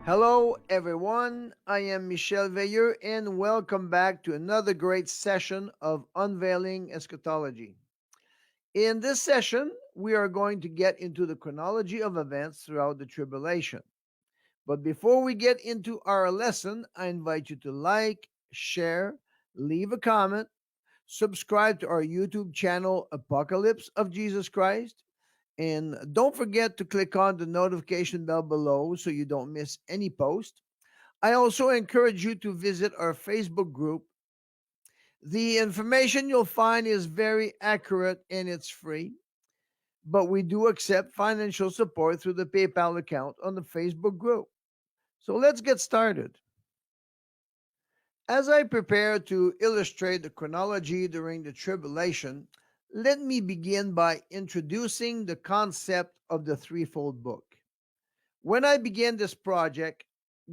Hello, everyone. I am Michel Veilleux, and welcome back to another great session of Unveiling Eschatology. In this session, we are going to get into the chronology of events throughout the tribulation. But before we get into our lesson, I invite you to like, share, leave a comment, subscribe to our YouTube channel, Apocalypse of Jesus Christ, and don't forget to click on the notification bell below so you don't miss any post. I also encourage you to visit our Facebook group. The information you'll find is very accurate and it's free, but we do accept financial support through the PayPal account on the Facebook group. So let's get started. As I prepare to illustrate the chronology during the tribulation, let me begin by introducing the concept of the threefold book. When I began this project,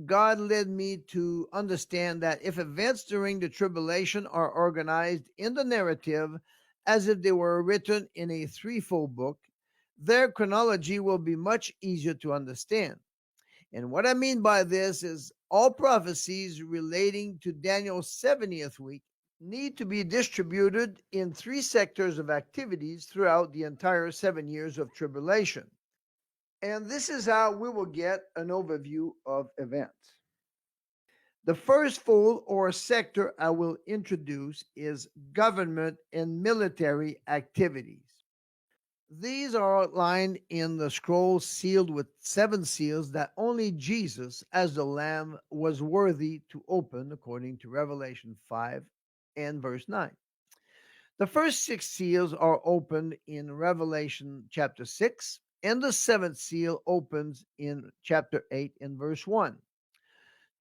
God led me to understand that if events during the tribulation are organized in the narrative as if they were written in a threefold book, their chronology will be much easier to understand. And what I mean by this is all prophecies relating to Daniel's 70th week need to be distributed in three sectors of activities throughout the entire 7 years of tribulation. And this is how we will get an overview of events. The first fold or sector I will introduce is government and military activities. These are outlined in the scroll sealed with seven seals that only Jesus, as the Lamb, was worthy to open, according to Revelation 5 and verse 9. The first six seals are opened in Revelation chapter 6, and the seventh seal opens in chapter 8 and verse 1.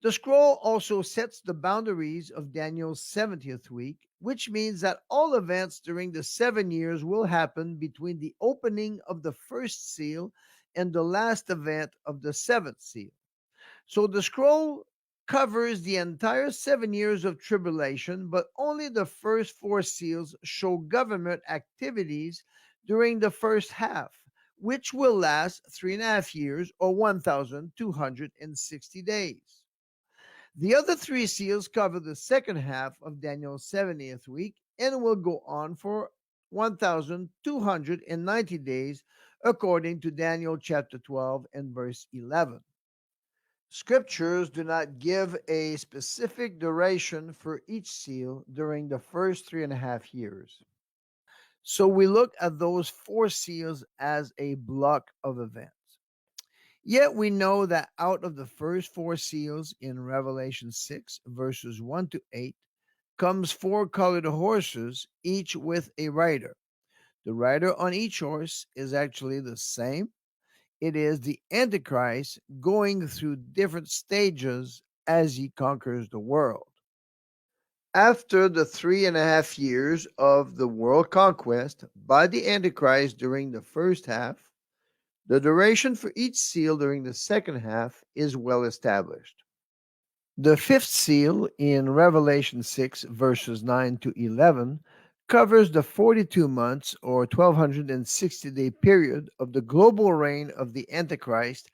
The scroll also sets the boundaries of Daniel's 70th week, which means that all events during the 7 years will happen between the opening of the first seal and the last event of the seventh seal. So the scroll covers the entire 7 years of tribulation, but only the first four seals show government activities during the first half, which will last 3.5 years or 1,260 days. The other three seals cover the second half of Daniel's 70th week and will go on for 1,290 days, according to Daniel chapter 12 and verse 11. Scriptures do not give a specific duration for each seal during the first 3.5 years. So we look at those four seals as a block of events. Yet we know that out of the first four seals in Revelation 6, verses 1 to 8, comes four colored horses, each with a rider. The rider on each horse is actually the same. It is the Antichrist going through different stages as he conquers the world. After the 3.5 years of the world conquest by the Antichrist during the first half, the duration for each seal during the second half is well established. The fifth seal in Revelation 6, verses 9 to 11, covers the 42 months or 1260-day period of the global reign of the Antichrist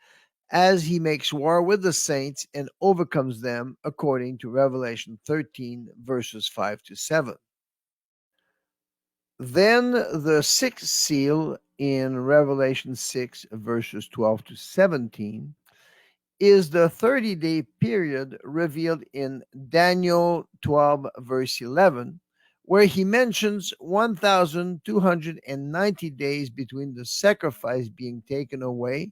as he makes war with the saints and overcomes them, according to Revelation 13, verses 5 to 7. Then the sixth seal in Revelation 6, verses 12 to 17, is the 30-day period revealed in Daniel 12, verse 11, where he mentions 1,290 days between the sacrifice being taken away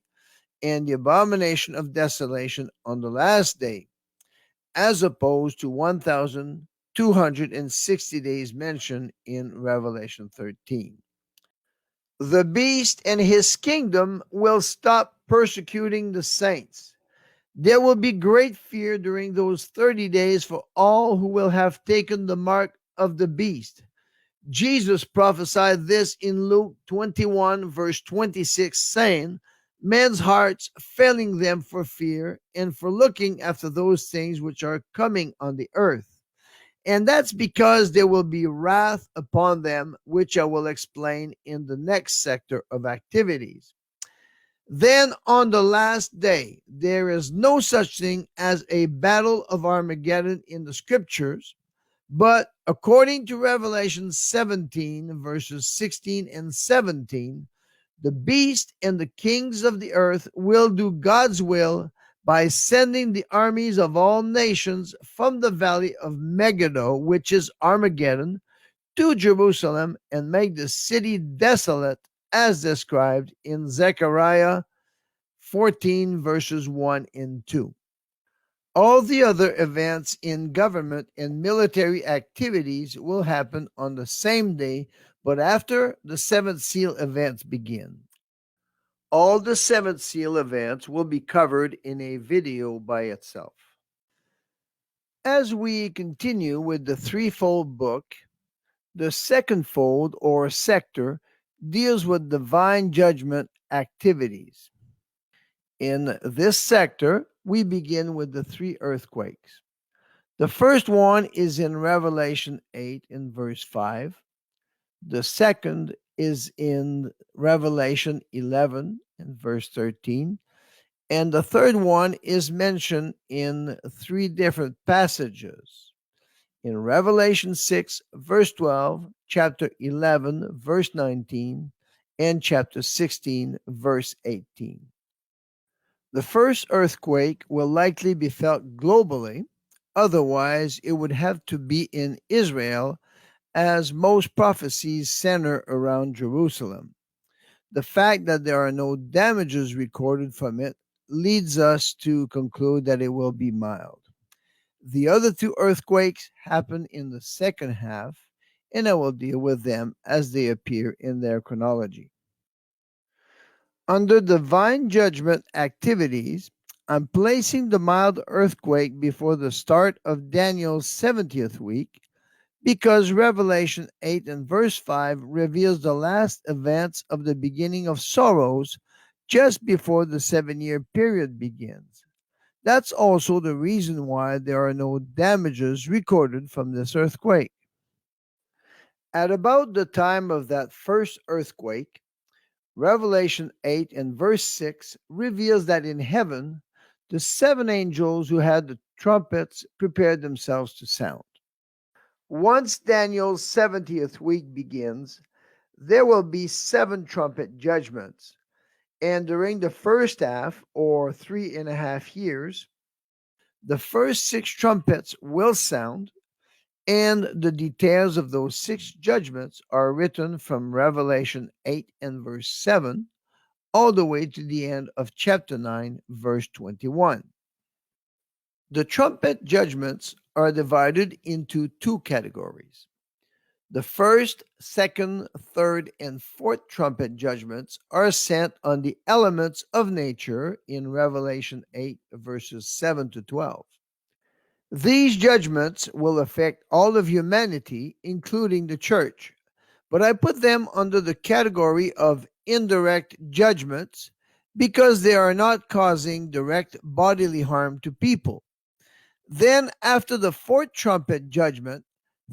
and the abomination of desolation on the last day, as opposed to 1,260 days mentioned in Revelation 13. The beast and his kingdom will stop persecuting the saints. There will be great fear during those 30 days for all who will have taken the mark of the beast. Jesus prophesied this in Luke 21, verse 26, saying, men's hearts failing them for fear and for looking after those things which are coming on the earth. And that's because there will be wrath upon them, which I will explain in the next sector of activities. Then on the last day, there is no such thing as a battle of Armageddon in the scriptures, but according to Revelation 17, verses 16 and 17, the beast and the kings of the earth will do God's will by sending the armies of all nations from the valley of Megiddo, which is Armageddon, to Jerusalem and make the city desolate, as described in Zechariah 14, verses 1 and 2. All the other events in government and military activities will happen on the same day, but after the seventh seal events begin. All the seventh seal events will be covered in a video by itself. As we continue with the threefold book, the second fold or sector deals with divine judgment activities. In this sector, we begin with the three earthquakes. The first one is in Revelation 8 in verse 5. The second is in Revelation 11 in verse 13. And the third one is mentioned in three different passages. In Revelation 6, verse 12, chapter 11, verse 19, and chapter 16, verse 18. The first earthquake will likely be felt globally, otherwise, it would have to be in Israel, as most prophecies center around Jerusalem. The fact that there are no damages recorded from it leads us to conclude that it will be mild. The other two earthquakes happen in the second half, and I will deal with them as they appear in their chronology. Under divine judgment activities, I'm placing the mild earthquake before the start of Daniel's 70th week because Revelation 8 and verse 5 reveals the last events of the beginning of sorrows just before the 7-year period begins. That's also the reason why there are no damages recorded from this earthquake. At about the time of that first earthquake, Revelation 8 and verse 6 reveals that in heaven, the seven angels who had the trumpets prepared themselves to sound. Once Daniel's 70th week begins, there will be seven trumpet judgments. And during the first half, or 3.5 years, the first six trumpets will sound, and the details of those six judgments are written from Revelation 8 and verse 7 all the way to the end of chapter 9, verse 21. The trumpet judgments are divided into two categories. The first, second, third, and fourth trumpet judgments are sent on the elements of nature in Revelation 8, verses 7 to 12. These judgments will affect all of humanity, including the church, but I put them under the category of indirect judgments because they are not causing direct bodily harm to people. Then, after the fourth trumpet judgment,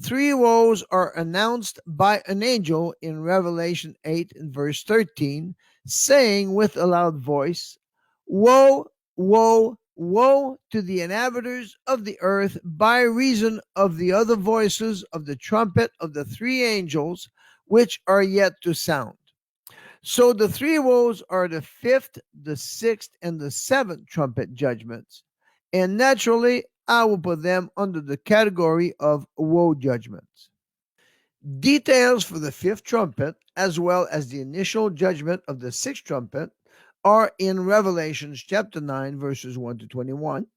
three woes are announced by an angel in Revelation 8 and verse 13, saying with a loud voice, "Woe, woe, woe to the inhabitants of the earth by reason of the other voices of the trumpet of the three angels which are yet to sound." So the three woes are the fifth, the sixth, and the seventh trumpet judgments. And naturally, I will put them under the category of woe judgments. Details for the fifth trumpet, as well as the initial judgment of the sixth trumpet, are in Revelation chapter 9, verses 1 to 21.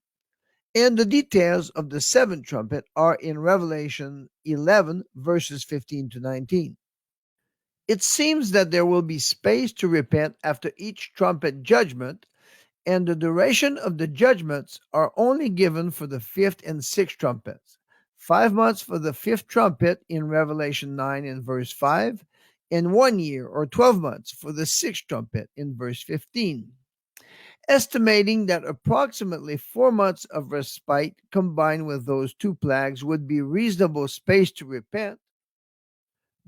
And the details of the seventh trumpet are in Revelation 11, verses 15 to 19. It seems that there will be space to repent after each trumpet judgment, and the duration of the judgments are only given for the fifth and sixth trumpets. 5 months for the fifth trumpet in Revelation 9 and verse 5, and 1 year or 12 months for the sixth trumpet in verse 15. Estimating that approximately 4 months of respite combined with those two plagues would be reasonable space to repent,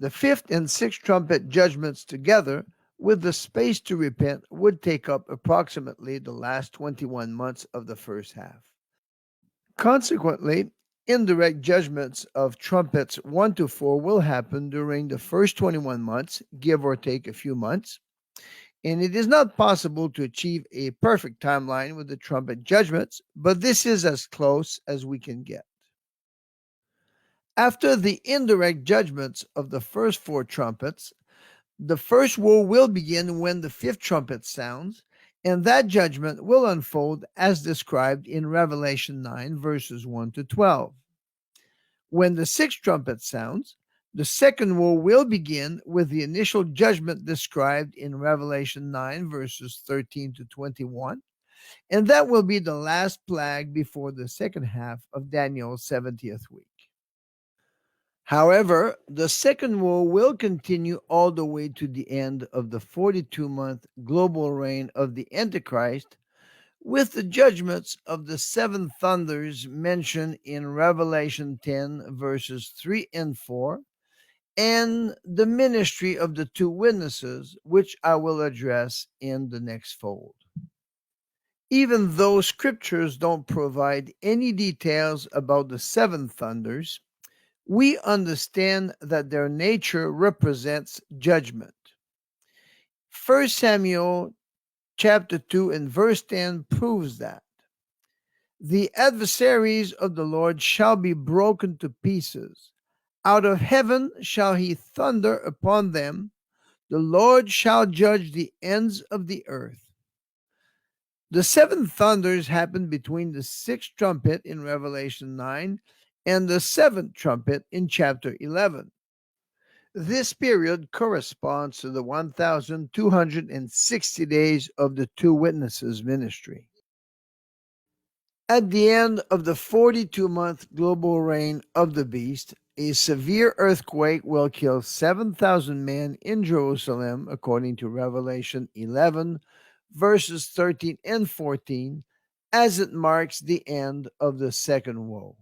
the fifth and sixth trumpet judgments together with the space to repent would take up approximately the last 21 months of the first half. Consequently, indirect judgments of trumpets 1 to 4 will happen during the first 21 months, give or take a few months, and it is not possible to achieve a perfect timeline with the trumpet judgments, but this is as close as we can get. After the indirect judgments of the first 4 trumpets, the first woe will begin when the 5th trumpet sounds, and that judgment will unfold as described in Revelation 9, verses 1 to 12. When the 6th trumpet sounds, the second woe will begin with the initial judgment described in Revelation 9, verses 13 to 21, and that will be the last plague before the second half of Daniel's 70th week. However, the second woe will continue all the way to the end of the 42-month global reign of the Antichrist, with the judgments of the 7 thunders mentioned in Revelation 10, verses 3 and 4, and the ministry of the 2 witnesses, which I will address in the next fold. Even though scriptures don't provide any details about the 7 thunders, we understand that their nature represents judgment. 1 Samuel chapter 2 and verse 10 proves that. The adversaries of the Lord shall be broken to pieces. Out of heaven shall he thunder upon them. The Lord shall judge the ends of the earth. The 7 thunders happened between the 6th trumpet in Revelation 9 and the 7th trumpet in chapter 11. This period corresponds to the 1,260 days of the 2 witnesses' ministry. At the end of the 42-month global reign of the beast, a severe earthquake will kill 7,000 men in Jerusalem, according to Revelation 11, verses 13 and 14, as it marks the end of the second woe.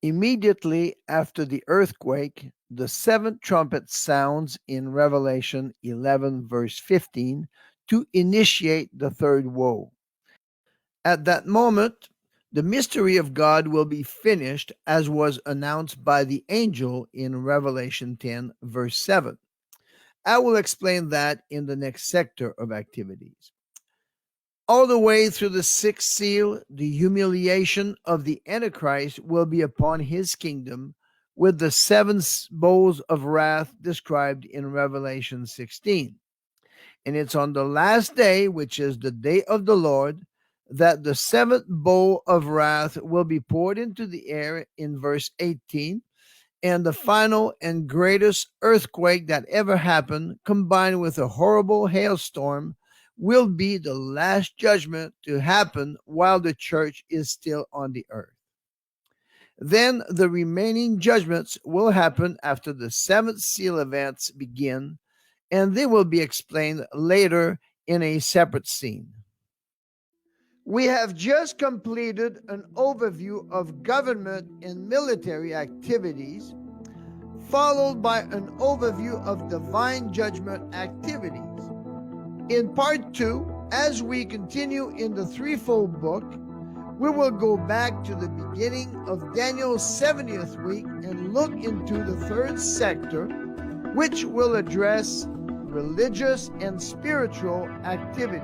Immediately after the earthquake, the 7th trumpet sounds in Revelation 11, verse 15, to initiate the third woe. At that moment, the mystery of God will be finished, as was announced by the angel in Revelation 10, verse 7. I will explain that in the next sector of activities. All the way through the 6th seal, the humiliation of the Antichrist will be upon his kingdom, with the 7 bowls of wrath described in Revelation 16. And it's on the last day, which is the day of the Lord, that the 7th bowl of wrath will be poured into the air in verse 18, and the final and greatest earthquake that ever happened, combined with a horrible hailstorm, will be the last judgment to happen while the church is still on the earth. Then the remaining judgments will happen after the 7th seal events begin, and they will be explained later in a separate scene. We have just completed an overview of government and military activities, followed by an overview of divine judgment activities. In part 2, as we continue in the threefold book, we will go back to the beginning of Daniel's 70th week and look into the 3rd sector, which will address religious and spiritual activities.